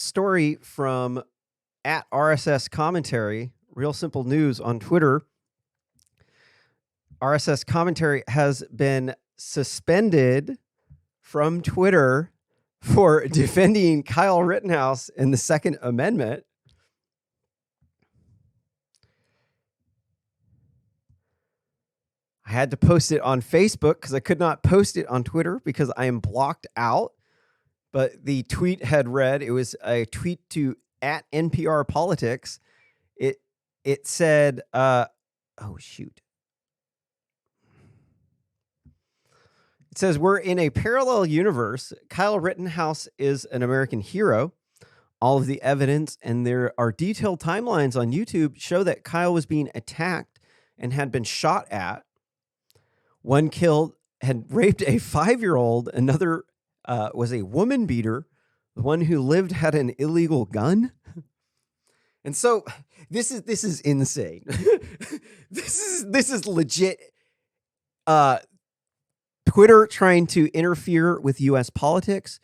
story from at RSS Commentary, Real Simple News on Twitter. RSS Commentary has been suspended from Twitter for defending Kyle Rittenhouse in the Second Amendment. I had to post it on Facebook because I could not post it on Twitter because I am blocked out. But the tweet had read, it was a tweet to at NPR Politics. It said, oh, shoot. It says, we're in a parallel universe. Kyle Rittenhouse is an American hero. All of the evidence and there are detailed timelines on YouTube show that Kyle was being attacked and had been shot at. One killed, had raped a 5-year-old. Another was a woman beater. The one who lived had an illegal gun. And so this is insane. This is legit. Twitter trying to interfere with U.S. politics.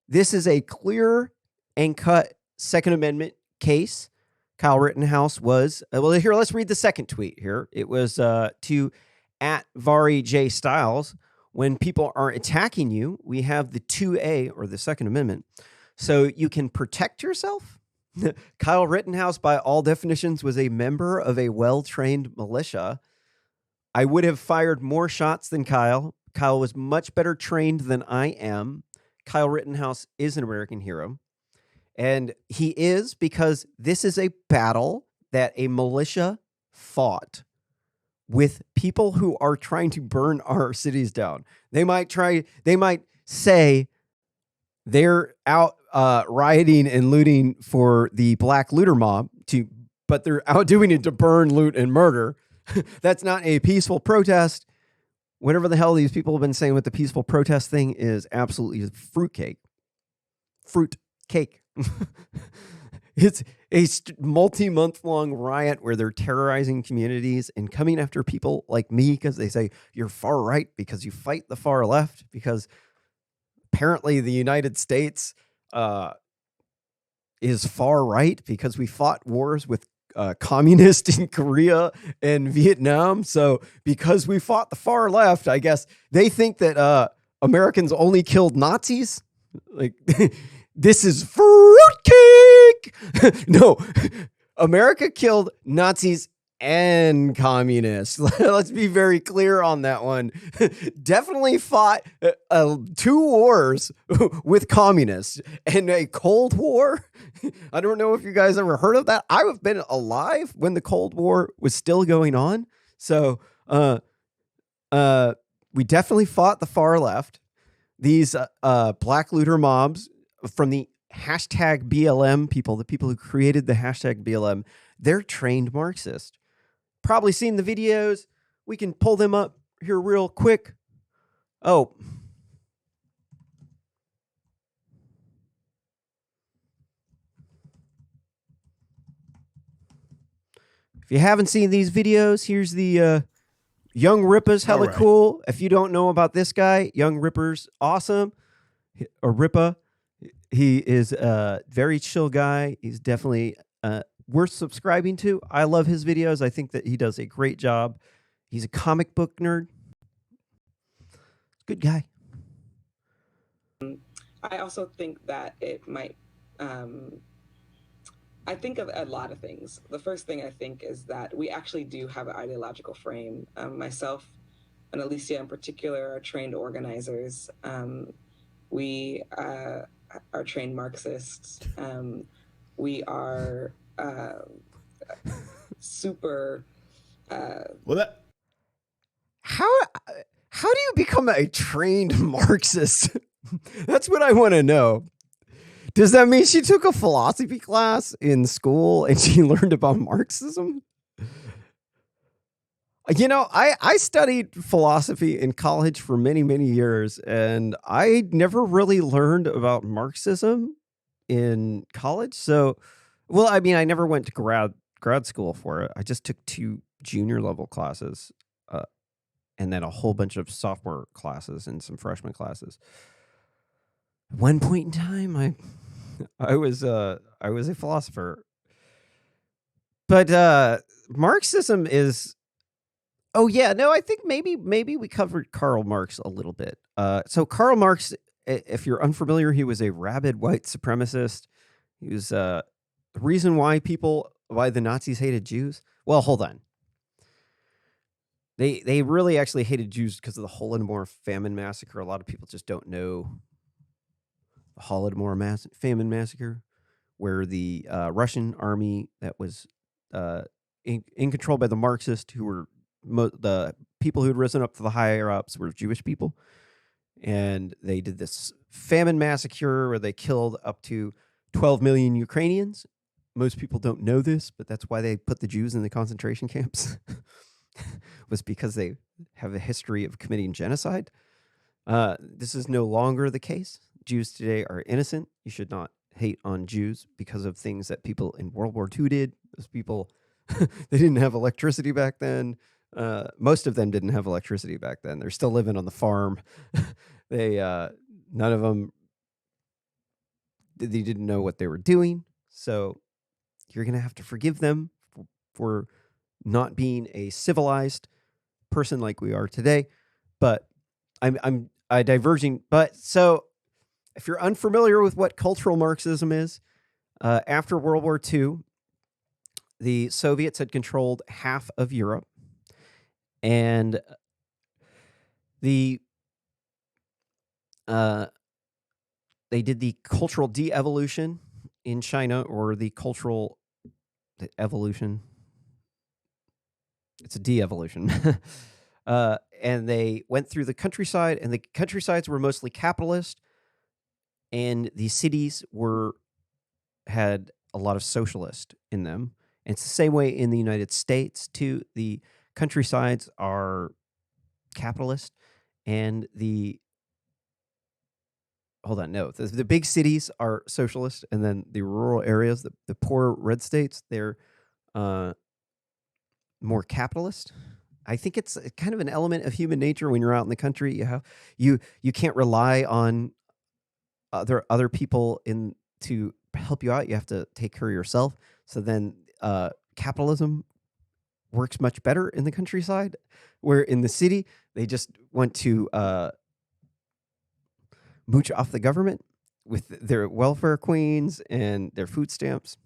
This is a clear and cut Second Amendment case. Kyle Rittenhouse was, well, here, let's read the second tweet here. It was to at Vari J. Styles. When people are attacking you, we have the 2A or the Second Amendment. So you can protect yourself. Kyle Rittenhouse, by all definitions, was a member of a well-trained militia. I would have fired more shots than Kyle. Kyle was much better trained than I am. Kyle Rittenhouse is an American hero. And he is because this is a battle that a militia fought with people who are trying to burn our cities down. They might say they're out rioting and looting for the black looter mob, but they're out doing it to burn, loot, and murder. That's not a peaceful protest. Whatever the hell these people have been saying with the peaceful protest thing is absolutely fruitcake. Fruit cake. It's a multi-month-long riot where they're terrorizing communities and coming after people like me because they say you're far right because you fight the far left, because apparently the United States is far right because we fought wars with communists in Korea and Vietnam. So because we fought the far left, I guess they think that Americans only killed Nazis. Like, this is fruitcake. No, America killed Nazis and communists. Let's be very clear on that one. Definitely fought 2 wars with communists and a Cold War. I don't know if you guys ever heard of that. I've been alive when the Cold War was still going on. So we definitely fought the far left. These black looter mobs from the hashtag BLM people, the people who created the hashtag BLM, they're trained Marxists. Probably seen the videos. We can pull them up here real quick. Oh. If you haven't seen these videos, here's the Young Rippa's hella cool. If you don't know about this guy, Young Ripper's awesome. Or Rippa. He is a very chill guy. He's definitely worth subscribing to. I love his videos. I think that he does a great job. He's a comic book nerd. Good guy. I also think that it might, I think of a lot of things. The first thing I think is that we actually do have an ideological frame. Myself and Alicia in particular are trained organizers. We are trained Marxists. We are super. How do you become a trained Marxist? That's what I want to know. Does that mean she took a philosophy class in school and she learned about Marxism? You know, I studied philosophy in college for many, many years, and I never really learned about Marxism in college. So, well, I mean, I never went to grad school for it. I just took 2 junior level classes, and then a whole bunch of sophomore classes and some freshman classes. At one point in time, I was a philosopher. But Marxism is oh yeah, no, I think maybe we covered Karl Marx a little bit. So Karl Marx, if you're unfamiliar, he was a rabid white supremacist. He was the reason why the Nazis hated Jews. Well, hold on. They really actually hated Jews because of the Holodomor famine massacre. A lot of people just don't know the Holodomor famine massacre, where the Russian army that was in control by the Marxists, who were the people who had risen up to the higher ups, were Jewish people, and they did this famine massacre where they killed up to 12 million Ukrainians. Most people don't know this, but that's why they put the Jews in the concentration camps. Was because they have a history of committing genocide. This is no longer the case. Jews today are innocent. You should not hate on Jews because of things that people in World War II did. Those people, they didn't have electricity back then. Most of them didn't have electricity back then. They're still living on the farm. None of them, they didn't know what they were doing. So you're going to have to forgive them for not being a civilized person like we are today. But I'm diverging. But so if you're unfamiliar with what cultural Marxism is, after World War II, the Soviets had controlled half of Europe, and they did the cultural de-evolution in China, or the evolution. It's a de-evolution. And they went through the countryside, and the countrysides were mostly capitalist, and the cities had a lot of socialist in them. And it's the same way in the United States too. The countrysides are capitalist, and the big cities are socialist, and then the rural areas, the poor red states, they're more capitalist. I think it's kind of an element of human nature when you're out in the country. You can't rely on other people to help you out. You have to take care of yourself. So then capitalism works much better in the countryside, where in the city they just want to mooch off the government with their welfare queens and their food stamps.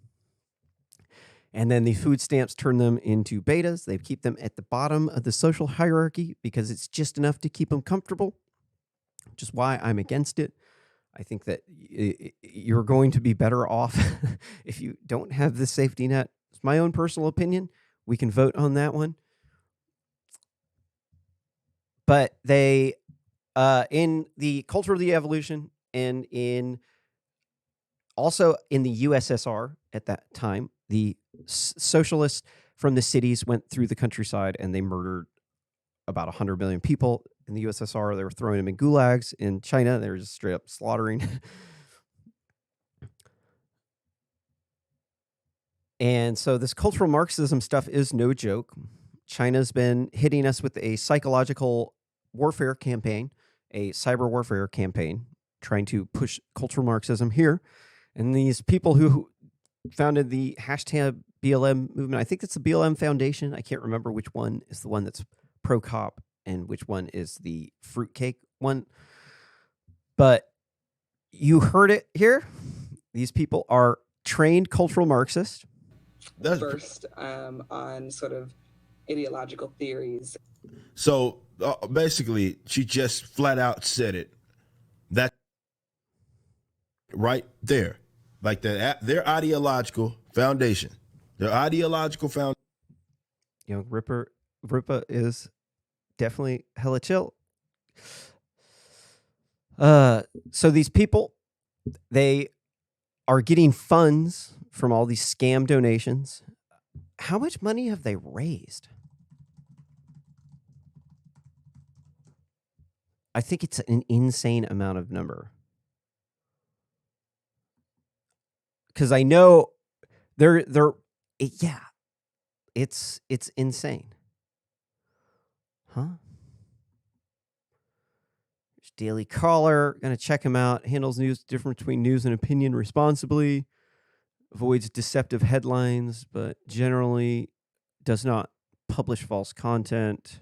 And then the food stamps turn them into betas. They keep them at the bottom of the social hierarchy because it's just enough to keep them comfortable, which is why I'm against it. I think that you're going to be better off if you don't have this safety net. It's my own personal opinion. We can vote on that one. But they, in the culture of the evolution, and also in the USSR at that time, the socialists from the cities went through the countryside and they murdered about 100 million people. In the USSR, they were throwing them in gulags. In China, they were just straight up slaughtering. And so this cultural Marxism stuff is no joke. China's been hitting us with a psychological warfare campaign, a cyber warfare campaign, trying to push cultural Marxism here. And these people who founded the hashtag BLM movement, I think it's the BLM Foundation. I can't remember which one is the one that's pro-cop and which one is the fruitcake one. But you heard it here. These people are trained cultural Marxists. First, on sort of ideological theories. So basically, she just flat out said it. That right there, like their ideological foundation. Their ideological foundation. You know, Rupa is definitely hella chill. So these people, they are getting funds from all these scam donations. How much money have they raised? I think it's an insane amount of number. Because I know it's insane. Huh? There's Daily Caller, gonna check him out. Handles news difference between news and opinion responsibly. Avoids deceptive headlines, but generally does not publish false content.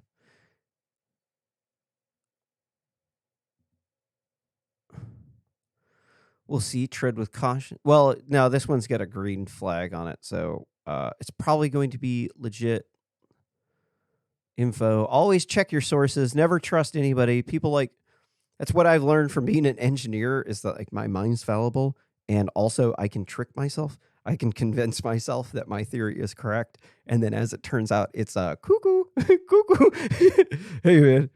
We'll see. Tread with caution. Well, no, this one's got a green flag on it, so it's probably going to be legit info. Always check your sources. Never trust anybody. People like that's what I've learned from being an engineer is that like my mind's fallible, and also I can trick myself. I can convince myself that my theory is correct, and then as it turns out, it's a cuckoo, cuckoo. Hey man,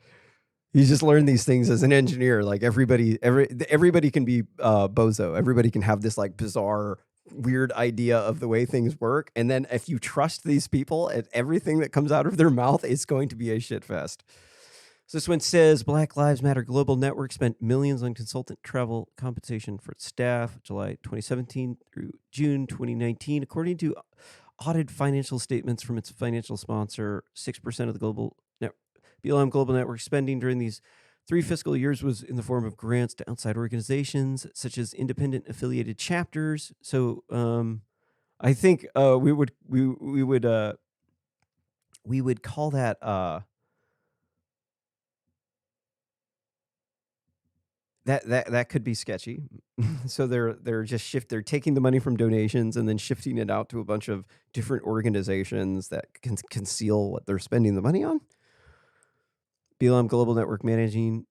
you just learn these things as an engineer. Like everybody can be bozo. Everybody can have this like bizarre, weird idea of the way things work, and then if you trust these people, everything that comes out of their mouth is going to be a shit fest. So this one says Black Lives Matter Global Network spent millions on consultant travel compensation for its staff, July 2017 through June 2019. According to audited financial statements from its financial sponsor, 6% of the BLM Global Network spending during these 3 fiscal years was in the form of grants to outside organizations, such as independent affiliated chapters. So I think we would call that that could be sketchy. So they're taking the money from donations and then shifting it out to a bunch of different organizations that can conceal what they're spending the money on. BLM Global Network Managing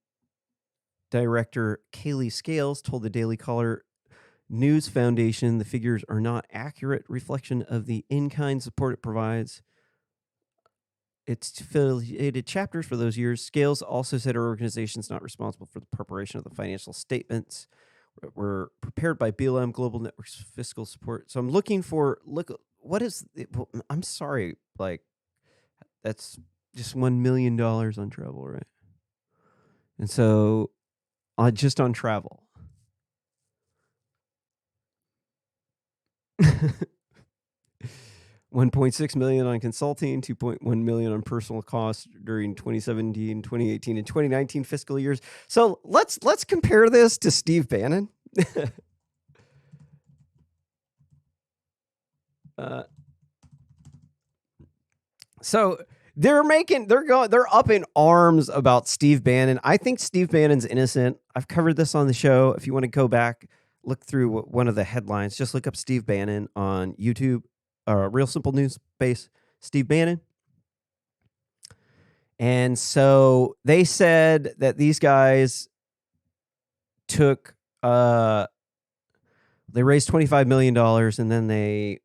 Director Kaylee Scales told the Daily Caller News Foundation the figures are not accurate reflection of the in-kind support it provides its affiliated chapters for those years. Scales also said her organization is not responsible for the preparation of the financial statements that were prepared by BLM Global Network's fiscal support. So I'm looking for, what is it? I'm sorry, like that's just $1 million on travel, right? And so just on travel. $1.6 million on consulting, $2.1 million on personal costs during 2017, 2018, and 2019 fiscal years. So let's compare this to Steve Bannon. So they're up in arms about Steve Bannon. I think Steve Bannon's innocent. I've covered this on the show. If you want to go back, look through one of the headlines, just look up Steve Bannon on YouTube. Real Simple News base, Steve Bannon. And so they said that these guys took, they raised $25 million and then they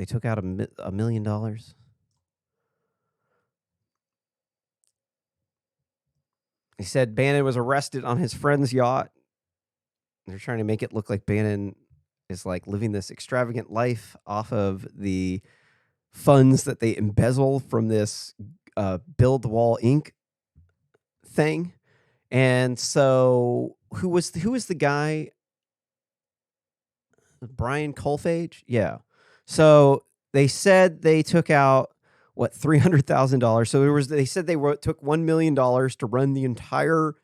took out $1 million. He said Bannon was arrested on his friend's yacht. They're trying to make it look like Bannon is like living this extravagant life off of the funds that they embezzle from this Build the Wall Inc. thing. And so who was the guy? Brian Colfage? Yeah. So they said they took out $300,000. So they said they took $1 million to run the entire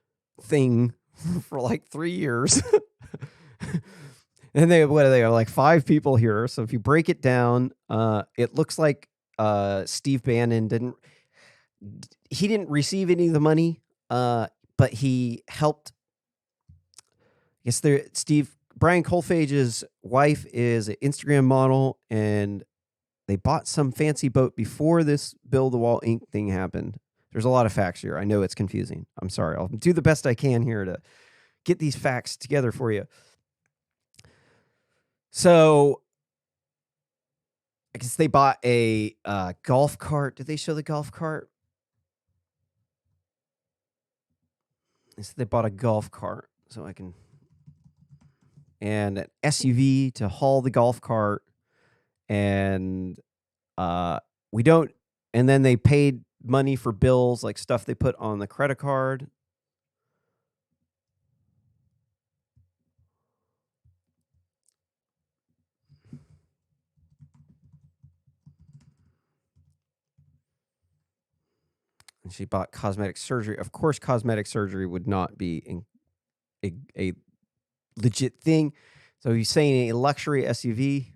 thing for like 3 years. And they have like 5 people here. So if you break it down, it looks like Steve Bannon didn't receive any of the money, but he helped. I guess Brian Colfage's wife is an Instagram model, and they bought some fancy boat before this Build the Wall Inc. thing happened. There's a lot of facts here. I know it's confusing. I'm sorry. I'll do the best I can here to get these facts together for you. So I guess they bought a golf cart. Did they show the golf cart? So they bought a golf cart and an SUV to haul the golf cart. And and then they paid money for bills, like stuff they put on the credit card. And she bought cosmetic surgery. Of course, cosmetic surgery would not be a legit thing. So he's saying a luxury SUV,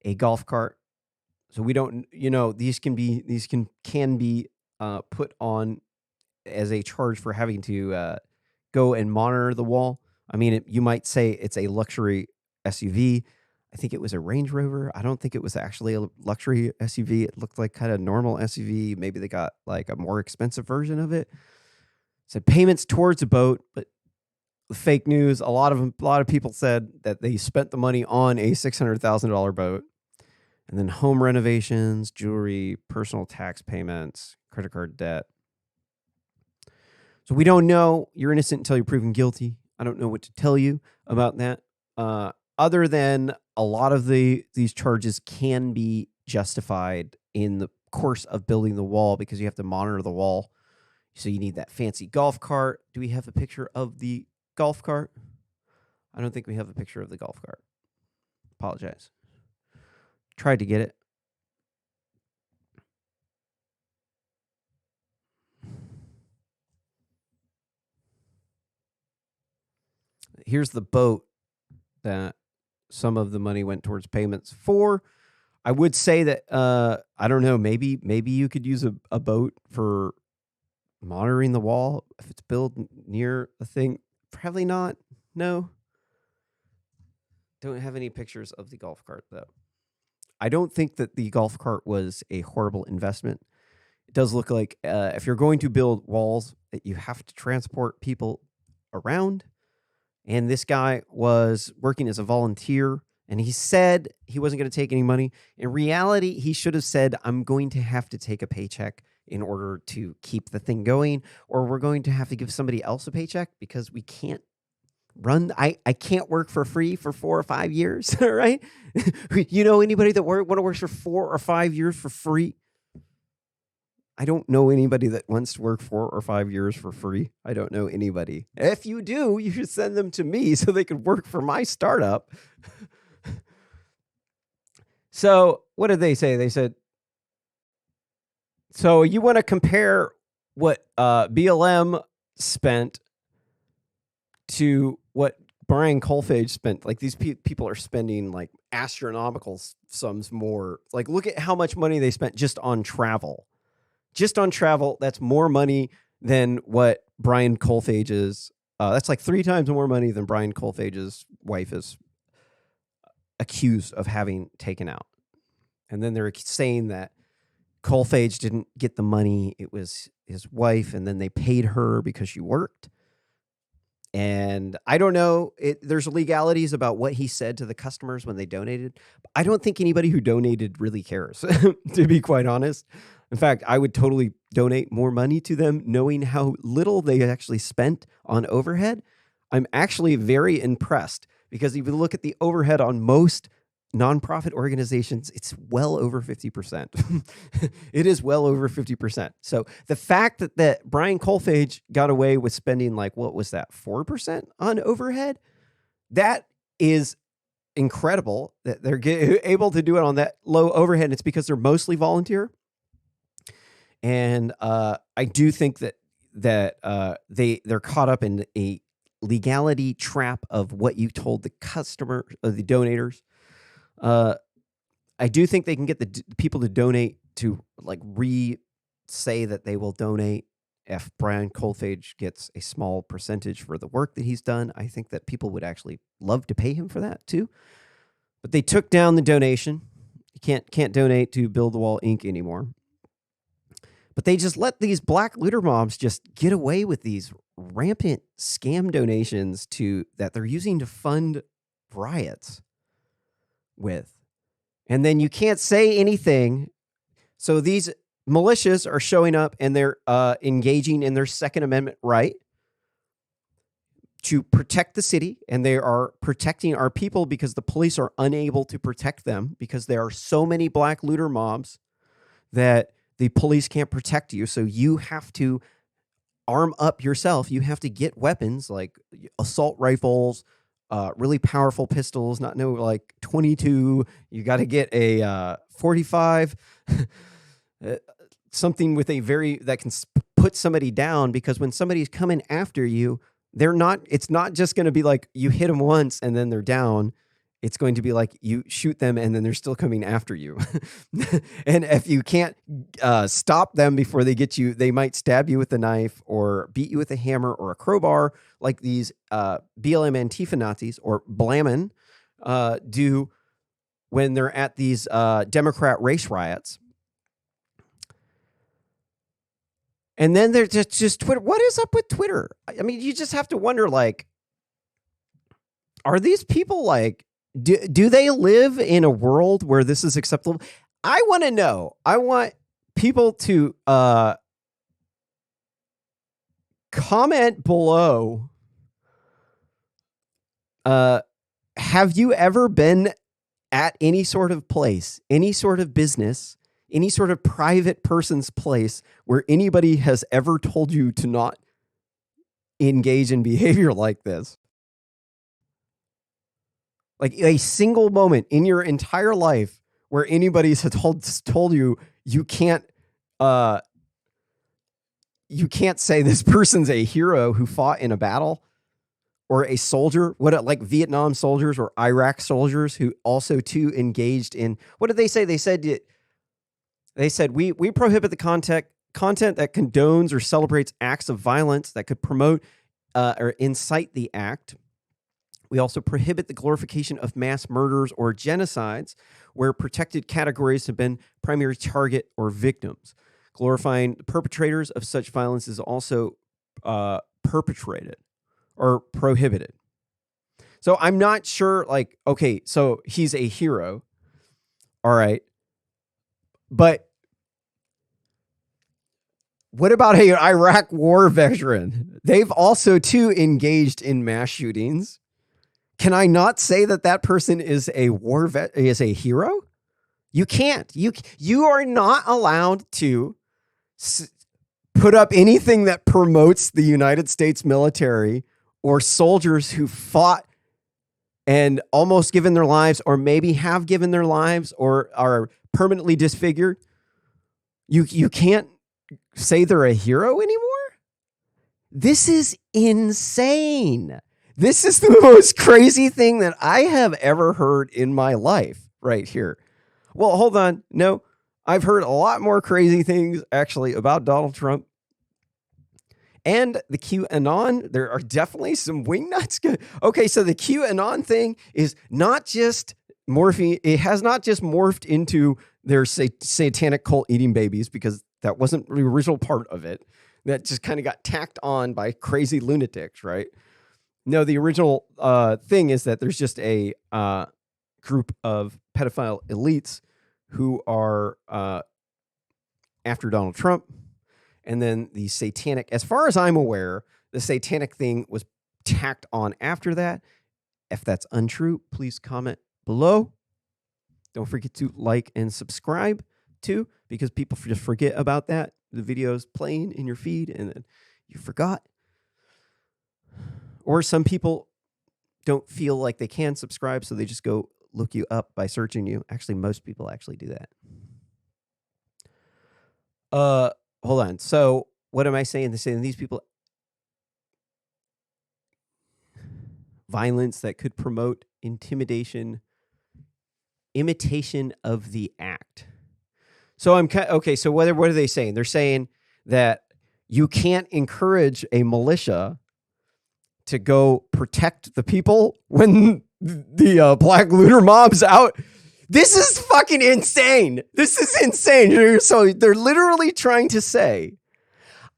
a golf cart. So we don't, these can be put on as a charge for having to go and monitor the wall. I mean, you might say it's a luxury SUV. I think it was a Range Rover. I don't think it was actually a luxury SUV. It looked like kind of normal SUV. Maybe they got like a more expensive version of it. It said payments towards a boat, but fake news. A lot of people said that they spent the money on a $600,000 boat, and then home renovations, jewelry, personal tax payments, credit card debt. So we don't know. You're innocent until you're proven guilty. I don't know what to tell you about that. Other than a lot of these charges can be justified in the course of building the wall because you have to monitor the wall. So you need that fancy golf cart. Do we have a picture of the golf cart? I don't think we have a picture of the golf cart. Apologize. Tried to get it. Here's the boat that some of the money went towards payments for. I would say that I don't know, maybe you could use a boat for monitoring the wall if it's built near a thing. Probably not. No. Don't have any pictures of the golf cart though. I don't think that the golf cart was a horrible investment. It does look like if you're going to build walls that you have to transport people around. And this guy was working as a volunteer, and he said he wasn't going to take any money. In reality, he should have said, I'm going to have to take a paycheck in order to keep the thing going, or we're going to have to give somebody else a paycheck because we can't run. I can't work for free for 4 or 5 years, right? You know anybody that works for 4 or 5 years for free? I don't know anybody that wants to work 4 or 5 years for free. I don't know anybody. If you do, you should send them to me so they could work for my startup. So what did they say? They said, so you want to compare what BLM spent to what Brian Kolfage spent? Like these people are spending like astronomical sums more. Like look at how much money they spent just on travel. Just on travel, that's more money than what Brian Kolfage's. That's like 3 times more money than Brian Kolfage's wife is accused of having taken out. And then they're saying that Kolfage didn't get the money. It was his wife, and then they paid her because she worked. And I don't know. There's legalities about what he said to the customers when they donated. I don't think anybody who donated really cares, to be quite honest. In fact, I would totally donate more money to them knowing how little they actually spent on overhead. I'm actually very impressed because if you look at the overhead on most nonprofit organizations, it's well over 50%. It is well over 50%. So the fact that Brian Kolfage got away with spending like, what was that, 4% on overhead? That is incredible that they're able to do it on that low overhead. It's because they're mostly volunteer. And I do think that they're caught up in a legality trap of what you told the customer, the donators. I do think they can get the people to donate to like say that they will donate if Brian Kolfage gets a small percentage for the work that he's done. I think that people would actually love to pay him for that too. But they took down the donation. You can't donate to Build the Wall Inc. anymore. But they just let these black looter mobs just get away with these rampant scam donations that they're using to fund riots with. And then you can't say anything. So these militias are showing up and they're engaging in their Second Amendment right to protect the city. And they are protecting our people because the police are unable to protect them because there are so many black looter mobs that the police can't protect you. So you have to arm up yourself. You have to get weapons like assault rifles, really powerful pistols, like 22. You got to get a 45. something with that can put somebody down, because when somebody's coming after you, it's not just going to be like you hit them once and then they're down. It's going to be like you shoot them and then they're still coming after you. And if you can't stop them before they get you, they might stab you with a knife or beat you with a hammer or a crowbar, like these BLM Antifa Nazis or Blammin do when they're at these Democrat race riots. And then there's just Twitter. What is up with Twitter? I mean, you just have to wonder, like, are these people like, do they live in a world where this is acceptable? I want to know. I want people to comment below. Have you ever been at any sort of place, any sort of business, any sort of private person's place where anybody has ever told you to not engage in behavior like this? Like a single moment in your entire life where anybody has told you you can't say this person's a hero who fought in a battle, or a soldier, like Vietnam soldiers or Iraq soldiers who also too engaged in, what did they say? They said we prohibit the content that condones or celebrates acts of violence that could promote or incite the act. We also prohibit the glorification of mass murders or genocides where protected categories have been primary target or victims. Glorifying the perpetrators of such violence is also perpetrated or prohibited. So I'm not sure, like, okay, so he's a hero. All right. But what about an Iraq war veteran? They've also too engaged in mass shootings. Can I not say that person is a is a hero? You can't. You are not allowed to put up anything that promotes the United States military or soldiers who fought and almost given their lives, or maybe have given their lives, or are permanently disfigured. You can't say they're a hero anymore? This is insane. This is the most crazy thing that I have ever heard in my life right here. Well, hold on. No, I've heard a lot more crazy things actually about Donald Trump and the QAnon. There are definitely some wingnuts. Okay, so the QAnon thing is not just morphing. It has not just morphed into their satanic cult eating babies, because that wasn't the original part of it. That just kind of got tacked on by crazy lunatics, right? No, the original thing is that there's just a group of pedophile elites who are after Donald Trump. And then the satanic, as far as I'm aware, the satanic thing was tacked on after that. If that's untrue, please comment below. Don't forget to like and subscribe too, because people just forget about that. The video's playing in your feed and then you forgot. Or some people don't feel like they can subscribe, so they just go look you up by searching you. Actually, most people actually do that. Hold on. So what am I saying? They're saying these people, violence that could promote intimidation, imitation of the act. So okay. So what are they saying? They're saying that you can't encourage a militia to go protect the people when the black looter mob's out. This is fucking insane. This is insane. So they're literally trying to say,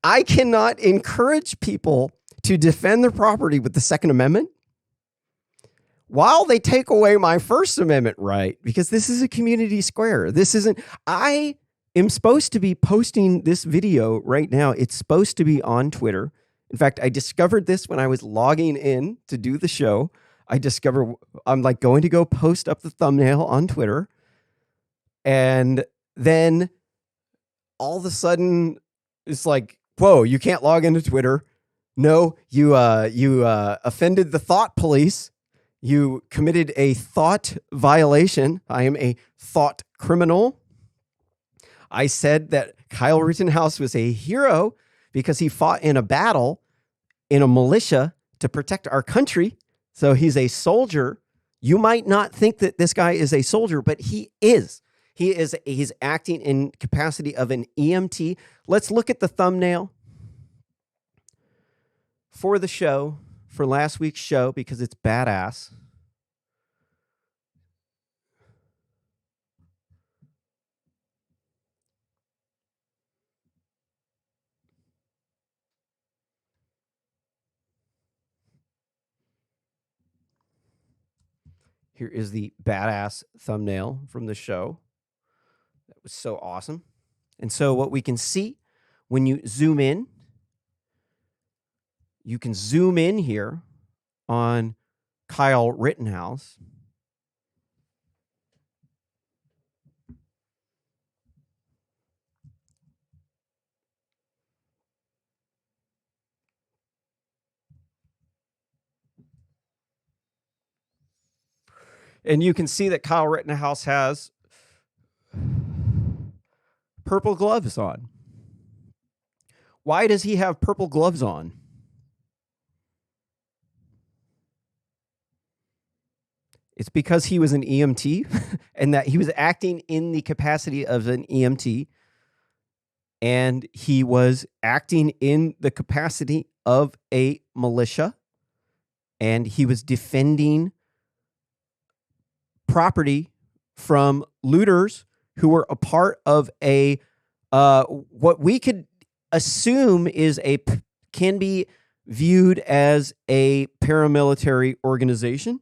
I cannot encourage people to defend their property with the Second Amendment while they take away my First Amendment right, because this is a community square. I am supposed to be posting this video right now. It's supposed to be on Twitter. In fact, I discovered this when I was logging in to do the show. I'm like going to go post up the thumbnail on Twitter. And then all of a sudden it's like, whoa, you can't log into Twitter. No, you offended the thought police. You committed a thought violation. I am a thought criminal. I said that Kyle Rittenhouse was a hero because he fought in a battle in a militia to protect our country. So he's a soldier. You might not think that this guy is a soldier, but he is. He's acting in capacity of an EMT. Let's look at the thumbnail for the show, for last week's show, because it's badass. Here is the badass thumbnail from the show. That was so awesome. And so what we can see when you zoom in, you can zoom in here on Kyle Rittenhouse. And you can see that Kyle Rittenhouse has purple gloves on. Why does he have purple gloves on? It's because he was an EMT and that he was acting in the capacity of an EMT, and he was acting in the capacity of a militia, and he was defending property from looters who were a part of a what we could assume is can be viewed as a paramilitary organization.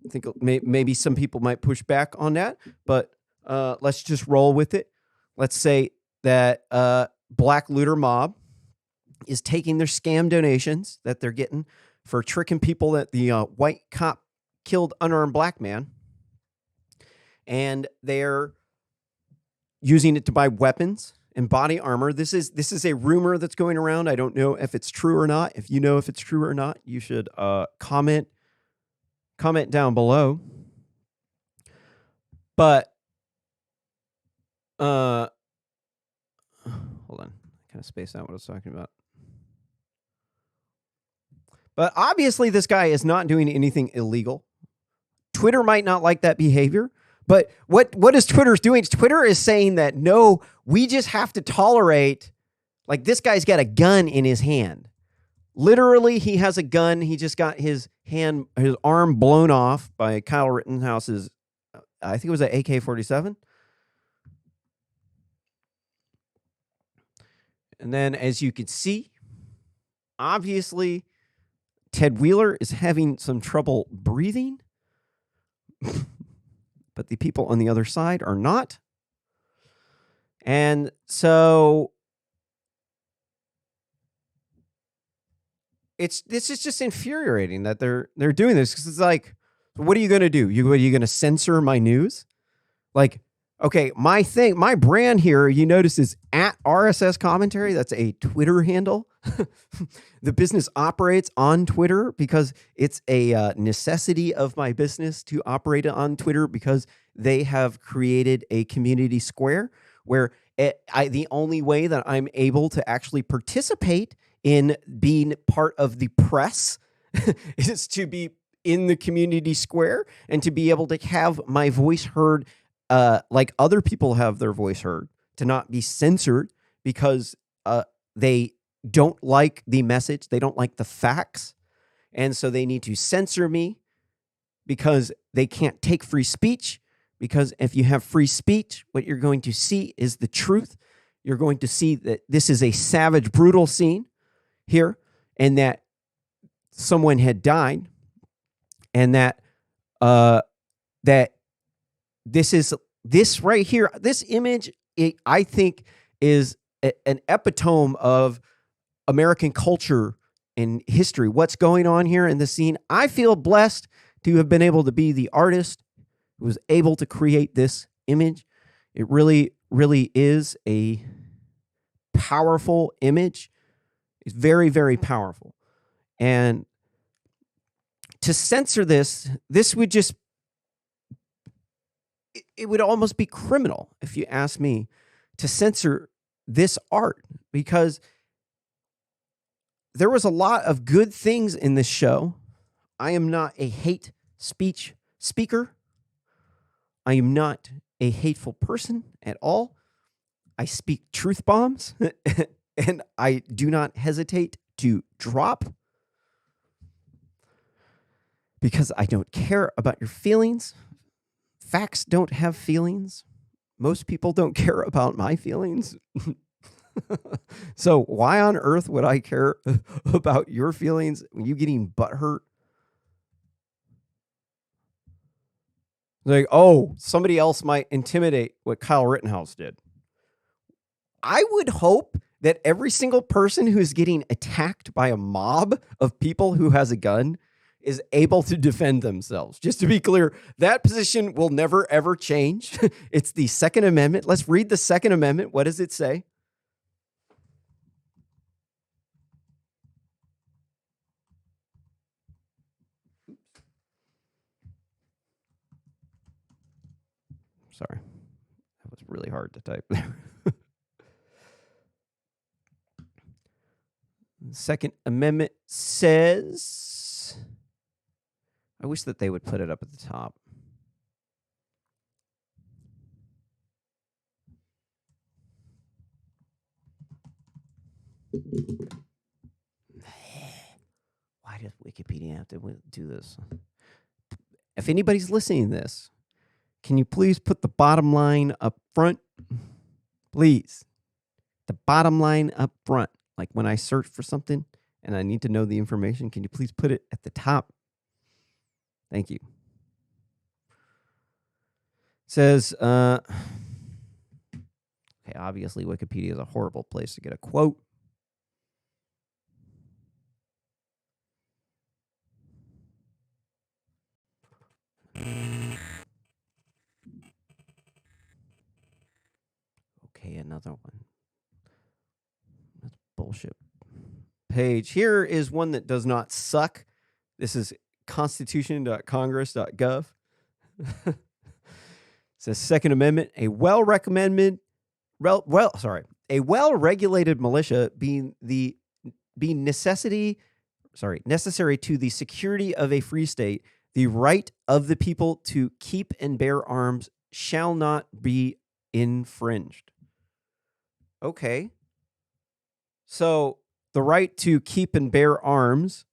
I think maybe some people might push back on that, but let's just roll with it. Let's say that Black Looter Mob is taking their scam donations that they're getting for tricking people that the white cop killed unarmed black man, and they're using it to buy weapons and body armor. This is a rumor that's going around. I don't know if it's true or not. If you know if it's true or not, you should comment down below. But hold on, I kind of spaced out what I was talking about. But obviously this guy is not doing anything illegal. Twitter might not like that behavior, but what is Twitter doing? Twitter is saying that, no, we just have to tolerate, like, this guy's got a gun in his hand. Literally, he has a gun. He just got his arm blown off by Kyle Rittenhouse's, I think it was an AK-47. And then, as you can see, obviously, Ted Wheeler is having some trouble breathing, but the people on the other side are not. And so this is just infuriating that they're doing this, because it's like, what are you going to do? Are you going to censor my news? Like, okay, my brand here, you notice, is at RSS Commentary. That's a Twitter handle. The business operates on Twitter because it's a necessity of my business to operate on Twitter, because they have created a community square where the only way that I'm able to actually participate in being part of the press is to be in the community square and to be able to have my voice heard like other people have their voice heard, to not be censored because they don't like the message, they don't like the facts, and so they need to censor me because they can't take free speech. Because if you have free speech, what you're going to see is the truth. You're going to see that this is a savage, brutal scene here, and that someone had died, and that this right here, this image, I think, is an epitome of American culture and history. What's going on here in the scene? I feel blessed to have been able to be the artist who was able to create this image. It really, really is a powerful image. It's very, very powerful. And to censor this would it would almost be criminal, if you ask me, to censor this art, because there was a lot of good things in this show. I am not a hate speech speaker. I am not a hateful person at all. I speak truth bombs and I do not hesitate to drop, because I don't care about your feelings. Facts don't have feelings. Most people don't care about my feelings. So why on earth would I care about your feelings when you getting butthurt? Like, oh, somebody else might intimidate what Kyle Rittenhouse did. I would hope that every single person who's getting attacked by a mob of people who has a gun is able to defend themselves. Just to be clear, that position will never, ever change. It's the Second Amendment. Let's read the Second Amendment. What does it say? Sorry. That was really hard to type there. The Second Amendment says, I wish that they would put it up at the top. Why does Wikipedia have to do this? If anybody's listening to this, can you please put the bottom line up front? Please. The bottom line up front. Like when I search for something and I need to know the information, can you please put it at the top? Thank you. It says, okay, obviously Wikipedia is a horrible place to get a quote. Okay, another one. That's bullshit. Page. Here is one that does not suck. This is constitution.congress.gov. It says Second Amendment, a well-regulated militia being necessary to the security of a free state, the right of the people to keep and bear arms shall not be infringed. Okay. So the right to keep and bear arms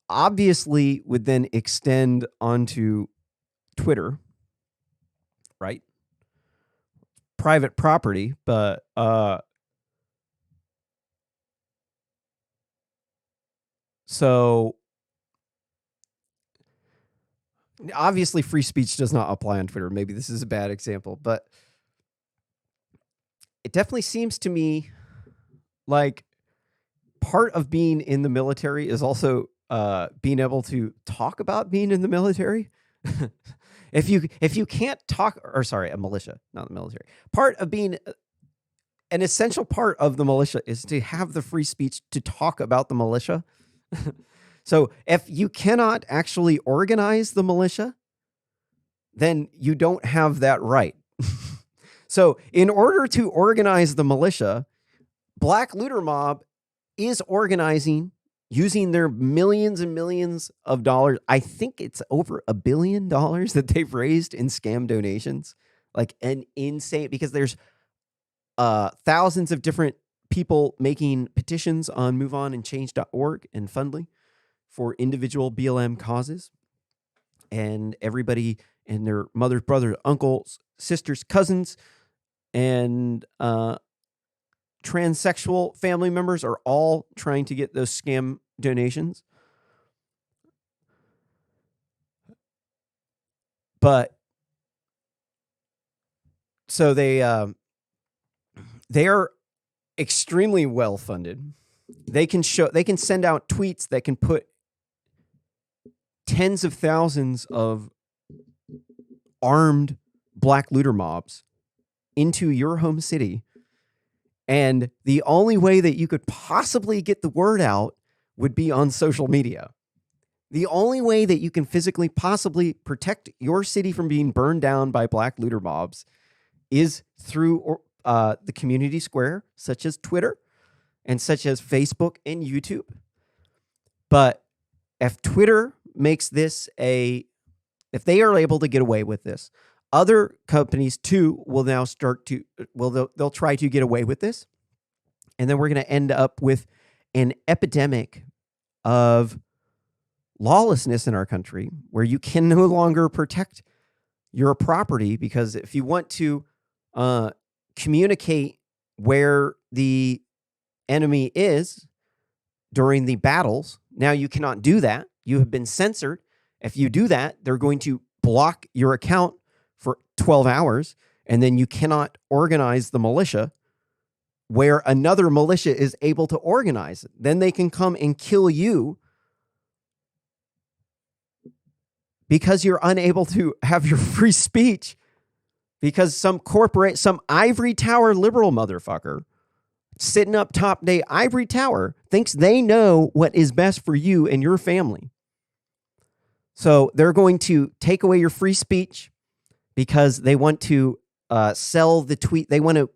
obviously would then extend onto Twitter, right? Private property, but so obviously free speech does not apply on Twitter. Maybe this is a bad example, but it definitely seems to me like part of being in the military is also being able to talk about being in the military. If you can't talk, or sorry, a militia, not the military. Part of being an essential part of the militia is to have the free speech to talk about the militia. So if you cannot actually organize the militia, then you don't have that right. So in order to organize the militia, Black Looter Mob is organizing using their millions and millions of dollars. I think it's over $1 billion that they've raised in scam donations. Like an insane, because there's thousands of different people making petitions on MoveOnAndChange.org and Fundly for individual BLM causes. And everybody and their mothers, brothers, uncles, sisters, cousins, and transsexual family members are all trying to get those scam donations. But so they are extremely well funded. They can send out tweets that can put tens of thousands of armed Black looter mobs into your home city. And the only way that you could possibly get the word out would be on social media. The only way that you can physically possibly protect your city from being burned down by Black looter mobs is through the community square, such as Twitter and such as Facebook and YouTube. But if Twitter makes this if they are able to get away with this, other companies too will now they'll try to get away with this. And then we're going to end up with an epidemic of lawlessness in our country where you can no longer protect your property, because if you want to communicate where the enemy is during the battles, now you cannot do that. You have been censored. If you do that, they're going to block your account for 12 hours, and then you cannot organize the militia where another militia is able to organize it. Then they can come and kill you because you're unable to have your free speech, because some ivory tower liberal motherfucker sitting up top day ivory tower thinks they know what is best for you and your family. So they're going to take away your free speech because they want to sell the tweet. They want to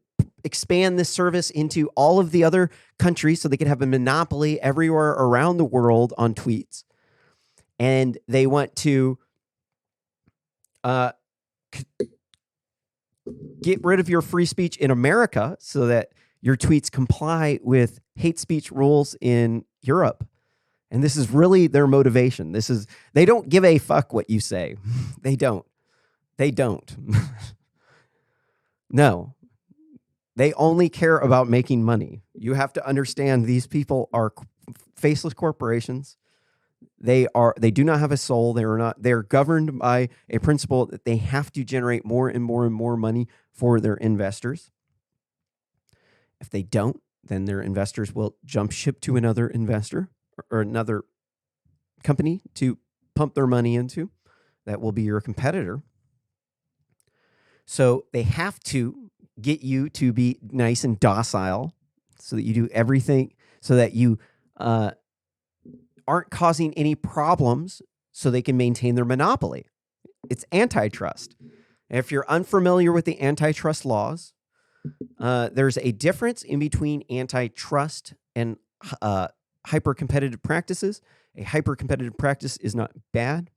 expand this service into all of the other countries so they can have a monopoly everywhere around the world on tweets. And they want to get rid of your free speech in America so that your tweets comply with hate speech rules in Europe. And this is really their motivation. They don't give a fuck what you say. They don't. No. They only care about making money. You have to understand these people are faceless corporations. They do not have a soul. They're governed by a principle that they have to generate more and more and more money for their investors. If they don't, then their investors will jump ship to another investor or another company to pump their money into. That will be your competitor. So they have to get you to be nice and docile so that you do everything so that you aren't causing any problems so they can maintain their monopoly. It's antitrust. If you're unfamiliar with the antitrust laws, there's a difference in between antitrust and hyper-competitive practices. A hyper-competitive practice is not bad.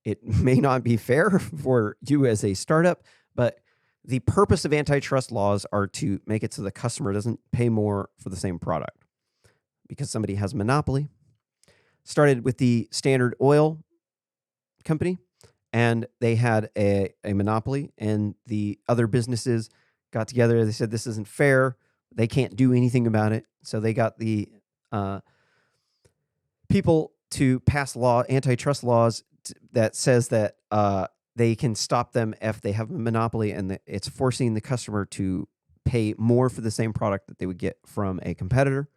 It may not be fair for you as a startup, but the purpose of antitrust laws are to make it so the customer doesn't pay more for the same product because somebody has a monopoly. Started with the Standard Oil company, and they had a monopoly, and the other businesses got together. They said, this isn't fair. They can't do anything about it. So they got the people to pass antitrust laws that says that they can stop them if they have a monopoly, and it's forcing the customer to pay more for the same product that they would get from a competitor.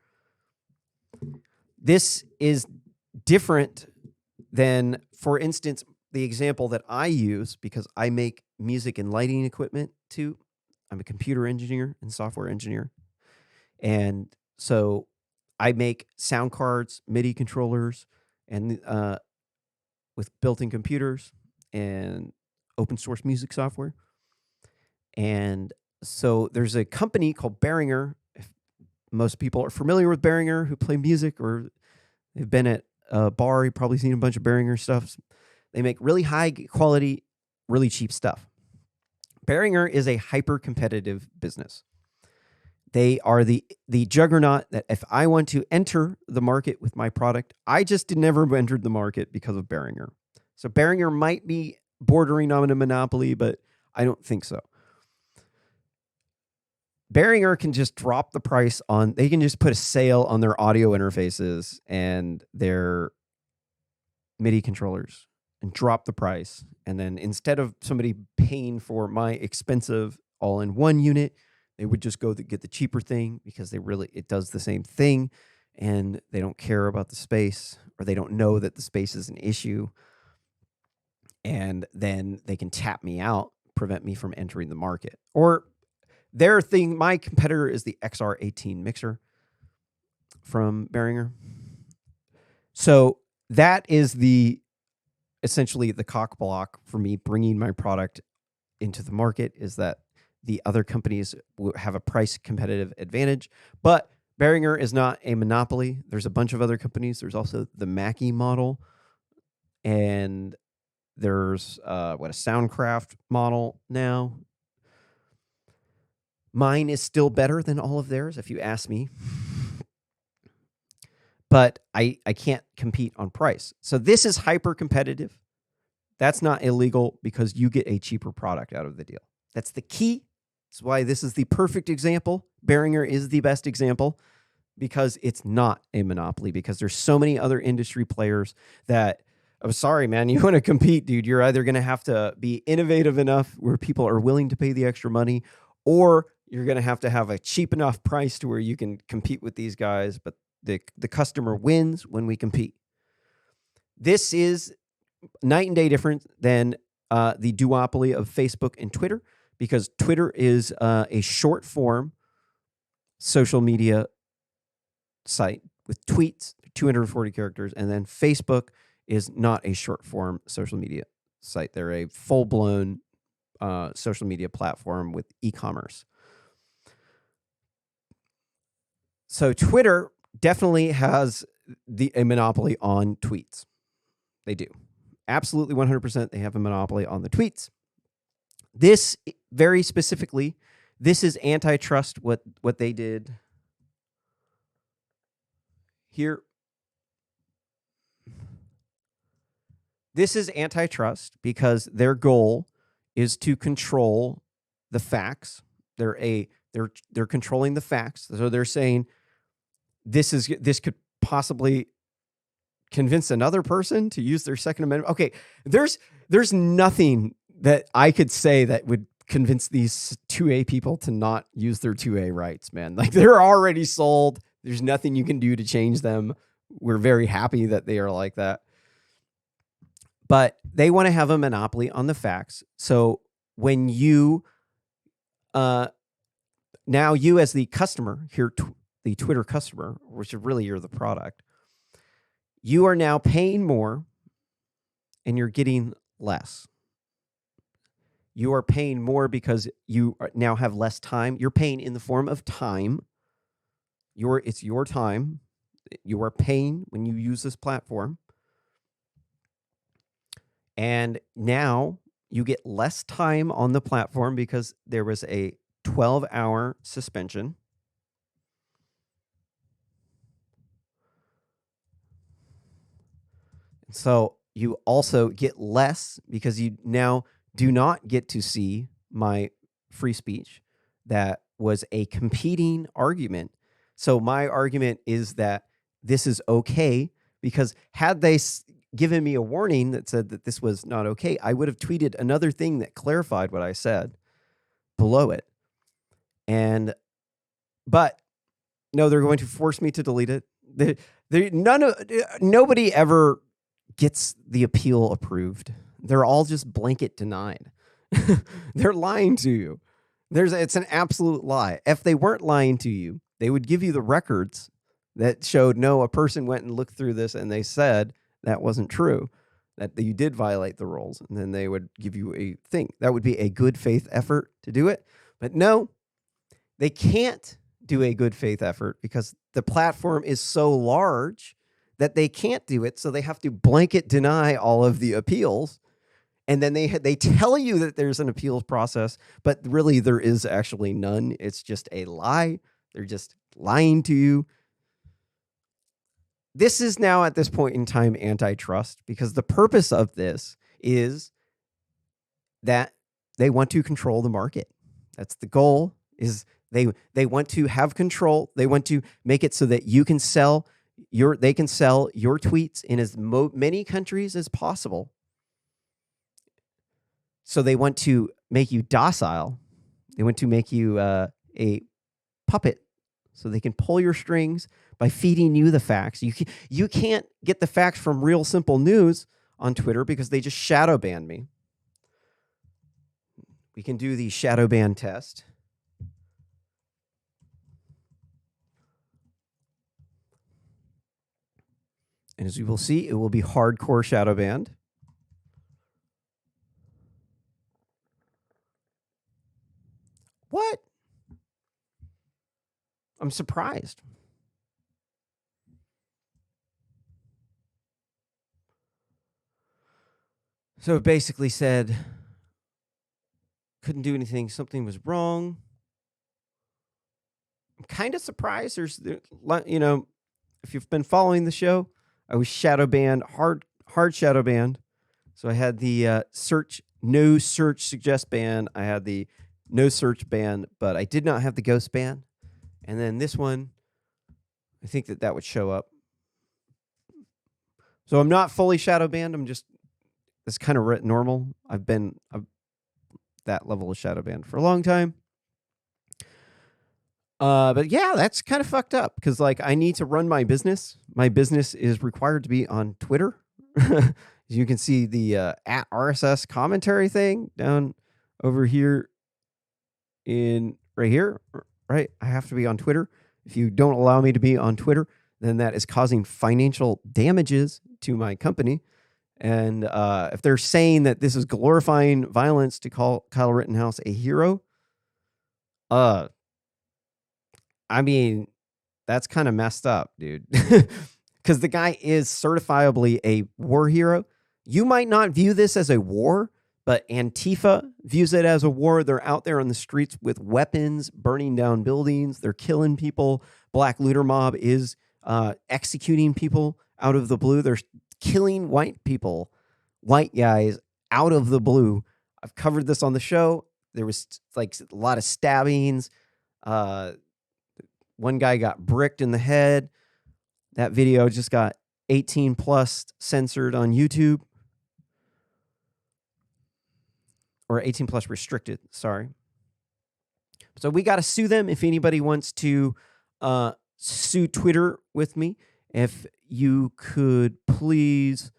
This is different than, for instance, the example that I use, because I make music and lighting equipment too. I'm a computer engineer and software engineer. And so I make sound cards, MIDI controllers, and with built-in computers and open source music software. And so there's a company called Behringer. If most people are familiar with Behringer who play music or they've been at a bar, you've probably seen a bunch of Behringer stuff. They make really high quality, really cheap stuff. Behringer is a hyper-competitive business. They are the juggernaut that if I want to enter the market with my product, I just never entered the market because of Behringer. So Behringer might be bordering on a monopoly, but I don't think so. Behringer can just drop the price they can just put a sale on their audio interfaces and their MIDI controllers and drop the price. And then instead of somebody paying for my expensive all-in-one unit, they would just go get the cheaper thing because it does the same thing, and they don't care about the space, or they don't know that the space is an issue. And then they can tap me out, prevent me from entering the market. Or their thing, my competitor is the XR18 mixer from Behringer. So that is essentially the cock block for me bringing my product into the market, is that the other companies have a price competitive advantage. But Behringer is not a monopoly. There's a bunch of other companies. There's also the Mackie model, and there's a Soundcraft model now. Mine is still better than all of theirs, if you ask me. But I can't compete on price. So this is hyper competitive. That's not illegal because you get a cheaper product out of the deal. That's the key. That's why this is the perfect example. Behringer is the best example because it's not a monopoly, because there's so many other industry players that, I'm sorry, man, you want to compete, dude, you're either going to have to be innovative enough where people are willing to pay the extra money, or you're going to have a cheap enough price to where you can compete with these guys, but the customer wins when we compete. This is night and day different than the duopoly of Facebook and Twitter, because Twitter is a short form social media site with tweets, 240 characters, and then Facebook is not a short form social media site. They're a full blown social media platform with e-commerce. So Twitter definitely has a monopoly on tweets. They do. Absolutely 100% they have a monopoly on the tweets. This, very specifically, this is antitrust, what they did here. This is antitrust because their goal is to control the facts. They're controlling the facts. So they're saying this could possibly convince another person to use their Second Amendment. Okay, there's nothing that I could say that would convince these 2A people to not use their 2A rights, man. Like, they're already sold. There's nothing you can do to change them. We're very happy that they are like that. But they want to have a monopoly on the facts. So when you, now you as the customer here, the Twitter customer, which really you're the product, you are now paying more and you're getting less. You are paying more because you now have less time. You're paying in the form of time. It's your time. You are paying when you use this platform. And now you get less time on the platform because there was a 12-hour suspension. So you also get less because you now do not get to see my free speech. That was a competing argument. So my argument is that this is okay, because had they given me a warning that said that this was not okay, I would have tweeted another thing that clarified what I said below it. But no, they're going to force me to delete it. Nobody ever gets the appeal approved. They're all just blanket denied. They're lying to you. It's an absolute lie. If they weren't lying to you, they would give you the records that showed, no, a person went and looked through this and they said that wasn't true, that you did violate the rules, and then they would give you a thing. That would be a good faith effort to do it. But no, they can't do a good faith effort because the platform is so large that they can't do it. So they have to blanket deny all of the appeals. And then they tell you that there's an appeals process, but really there is actually none. It's just a lie. They're just lying to you. This is now at this point in time antitrust, because the purpose of this is that they want to control the market. That's the goal. Is they want to have control. They want to make it so that you can sell they can sell your tweets in as many countries as possible. So they want to make you docile. They want to make you a puppet, so they can pull your strings by feeding you the facts. You can't get the facts from Real Simple News on Twitter because they just shadow banned me. We can do the shadow ban test. And as you will see, it will be hardcore shadow banned. What? I'm surprised. So it basically said, couldn't do anything. Something was wrong. I'm kind of surprised. You know, if you've been following the show, I was shadow banned, hard shadow banned. So I had the no search suggest ban. I had the no search ban, but I did not have the ghost ban. And then this one, I think that would show up. So I'm not fully shadow banned. I'm just, it's kind of normal. I've been that level of shadow banned for a long time. But yeah, that's kind of fucked up because like I need to run my business. My business is required to be on Twitter. You can see the at RSS commentary thing down over here right here, right? I have to be on Twitter. If you don't allow me to be on Twitter, then that is causing financial damages to my company. And if they're saying that this is glorifying violence to call Kyle Rittenhouse a hero, I mean, that's kind of messed up, dude. Because the guy is certifiably a war hero. You might not view this as a war, but Antifa views it as a war. They're out there on the streets with weapons, burning down buildings. They're killing people. Black looter mob is executing people out of the blue. They're killing white people, white guys out of the blue. I've covered this on the show. There was like a lot of stabbings. One guy got bricked in the head. That video just got 18 plus censored on YouTube. Or 18 plus restricted, sorry. So we got to sue them. If anybody wants to sue Twitter with me, if you could please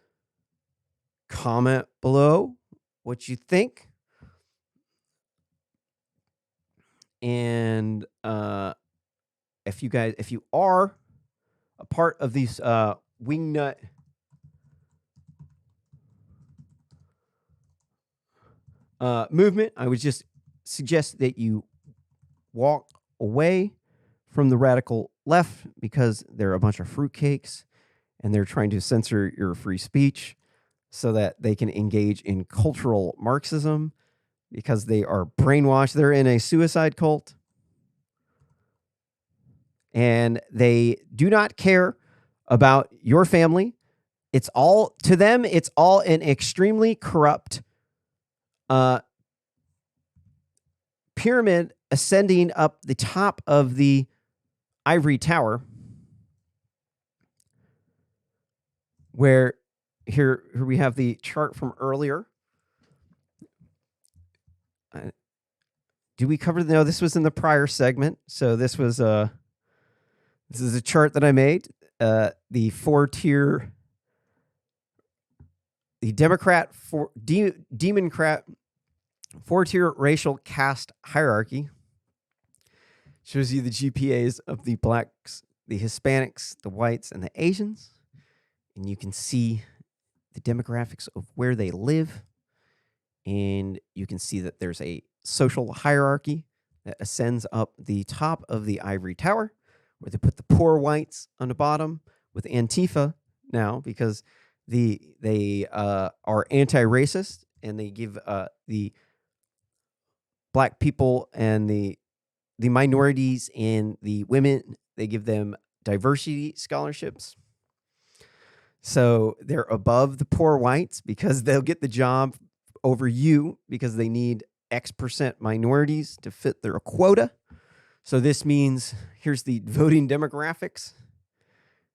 comment below what you think. And if you are a part of these wingnut movement, I would just suggest that you walk away from the radical left because they're a bunch of fruitcakes and they're trying to censor your free speech so that they can engage in cultural Marxism because they are brainwashed. They're in a suicide cult and they do not care about your family. It's all, to them, it's all an extremely corrupt pyramid ascending up the top of the ivory tower, where here we have the chart from earlier. Do we cover? No, this was in the prior segment. So this was this is a chart that I made. The four-tier, the Democrat Democrat four-tier racial caste hierarchy. Shows you the GPAs of the blacks, the Hispanics, the whites, and the Asians. And you can see the demographics of where they live. And you can see that there's a social hierarchy that ascends up the top of the ivory tower, where they put the poor whites on the bottom with Antifa now, because they are anti-racist and they give the black people and the minorities and the women, they give them diversity scholarships. So they're above the poor whites because they'll get the job over you because they need X% minorities to fit their quota. So this means, here's the voting demographics.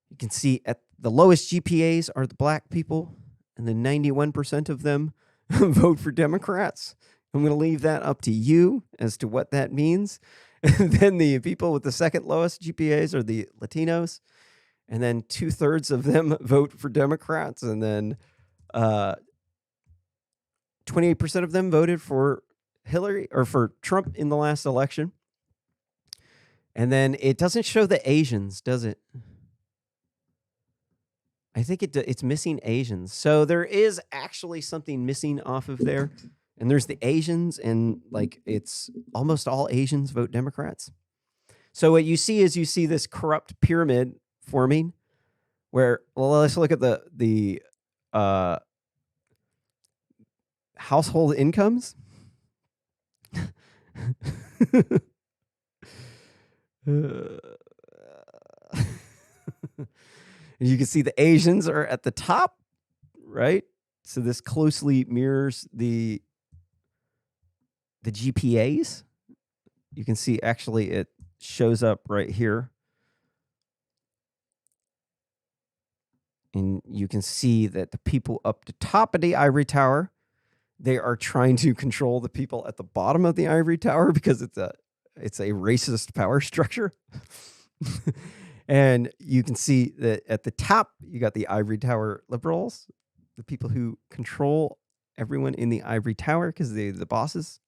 You can see at the lowest GPAs are the black people, and then 91% of them vote for Democrats. I'm going to leave that up to you as to what that means. And then the people with the second lowest GPAs are the Latinos. And then 2/3 of them vote for Democrats. And then 28% of them voted for Hillary or for Trump in the last election. And then it doesn't show the Asians, does it? I think it's missing Asians. So there is actually something missing off of there. And there's the Asians, and like it's almost all Asians vote Democrats. So what you see is this corrupt pyramid forming where, well, let's look at the household incomes. You can see the Asians are at the top, right? So this closely mirrors the GPAs. You can see actually it shows up right here. And you can see that the people up the top of the ivory tower, they are trying to control the people at the bottom of the ivory tower because it's a racist power structure. And you can see that at the top, you got the ivory tower liberals, the people who control everyone in the ivory tower because they're the bosses.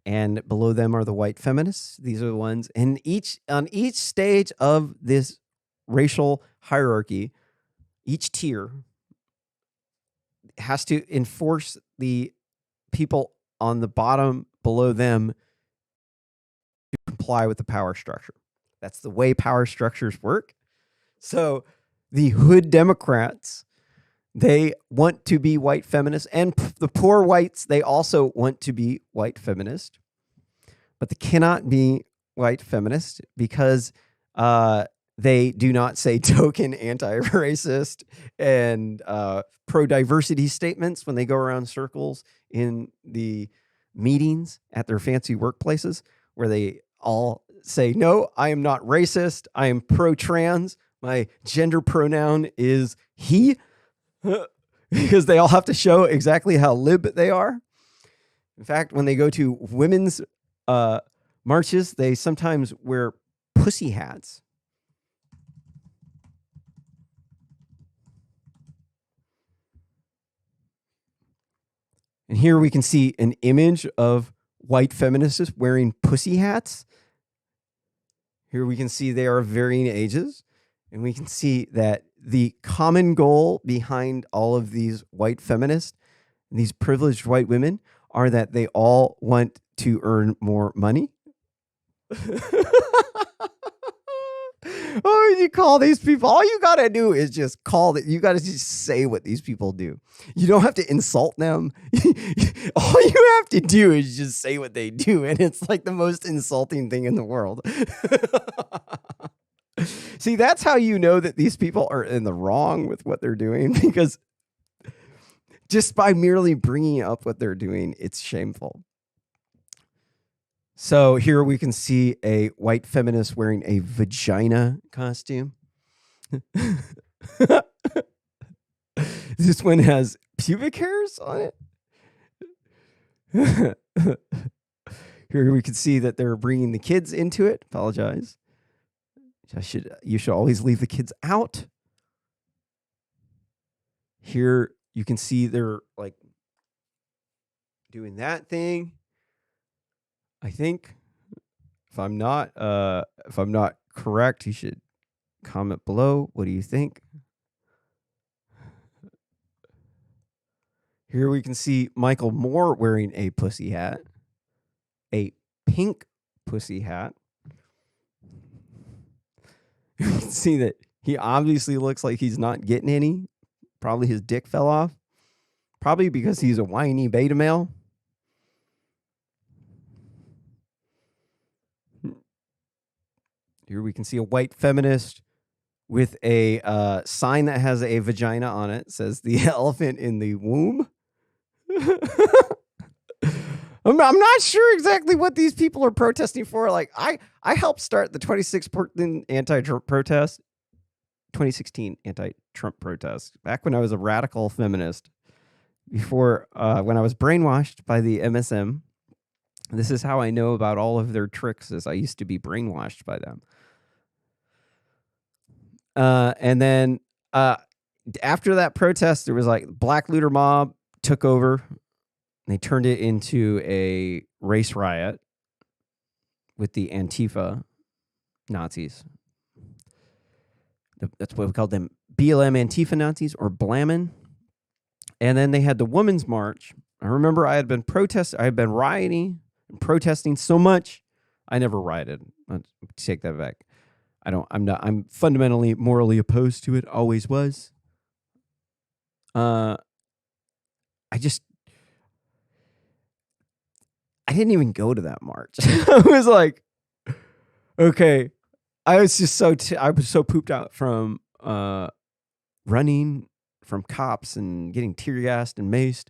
And below them are the white feminists. These are the ones. And on each stage of this racial hierarchy, each tier has to enforce the people on the bottom below them to comply with the power structure. That's the way power structures work. So the hood Democrats, they want to be white feminists, and the poor whites, they also want to be white feminist, but they cannot be white feminist because they do not say token anti-racist and pro-diversity statements when they go around circles in the meetings at their fancy workplaces where they all say, no, I am not racist. I am pro-trans. My gender pronoun is he. Because they all have to show exactly how lib they are. In fact, when they go to women's marches, they sometimes wear pussy hats. And here we can see an image of white feminists wearing pussy hats. Here we can see they are of varying ages. And we can see that the common goal behind all of these white feminists, these privileged white women, are that they all want to earn more money. Oh, you call these people, all you got to do is just call it. You got to just say what these people do. You don't have to insult them. All you have to do is just say what they do. And it's like the most insulting thing in the world. See, that's how you know that these people are in the wrong with what they're doing, because just by merely bringing up what they're doing, it's shameful. So here we can see a white feminist wearing a vagina costume. This one has pubic hairs on it. Here we can see that they're bringing the kids into it. Apologize. You should always leave the kids out. Here you can see they're like doing that thing. I think if I'm not correct, you should comment below. What do you think? Here we can see Michael Moore wearing a pussy hat, a pink pussy hat. You can see that he obviously looks like he's not getting any. Probably his dick fell off. Probably because he's a whiny beta male. Here we can see a white feminist with a sign that has a vagina on it. It says the elephant in the womb. I'm not sure exactly what these people are protesting for. Like I helped start the 2016 anti-Trump protest, 2016 anti-Trump protest back when I was a radical feminist. Before when I was brainwashed by the MSM. This is how I know about all of their tricks, as I used to be brainwashed by them. And then after that protest, there was like Black Looter Mob took over. They turned it into a race riot with the Antifa Nazis. That's what we called them, BLM Antifa Nazis, or Blammin'. And then they had the Women's March, I remember I had been rioting and protesting so much. I never rioted. I'll take that back. I'm fundamentally morally opposed to it. Always was. I didn't even go to that march. I was like, okay. I was just I was so pooped out from running from cops and getting tear gassed and maced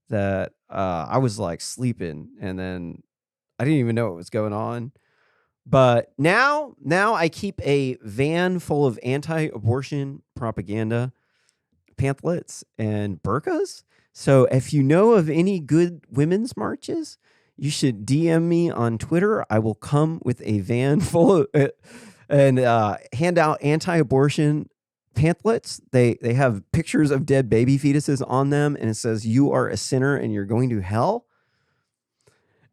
that I was like sleeping, and then I didn't even know what was going on. But now I keep a van full of anti-abortion propaganda pamphlets and burqas. So if you know of any good women's marches, you should DM me on Twitter. I will come with a van full of and hand out anti-abortion pamphlets. They have pictures of dead baby fetuses on them, and it says, "You are a sinner and you're going to hell."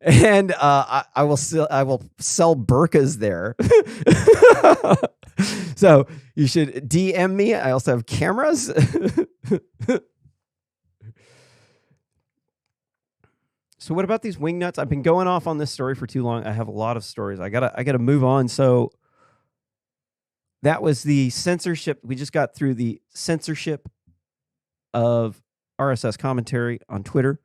And I will sell burqas there. So you should DM me. I also have cameras. So what about these wingnuts? I've been going off on this story for too long. I have a lot of stories. I gotta move on. So that was the censorship. We just got through the censorship of RSS commentary on Twitter.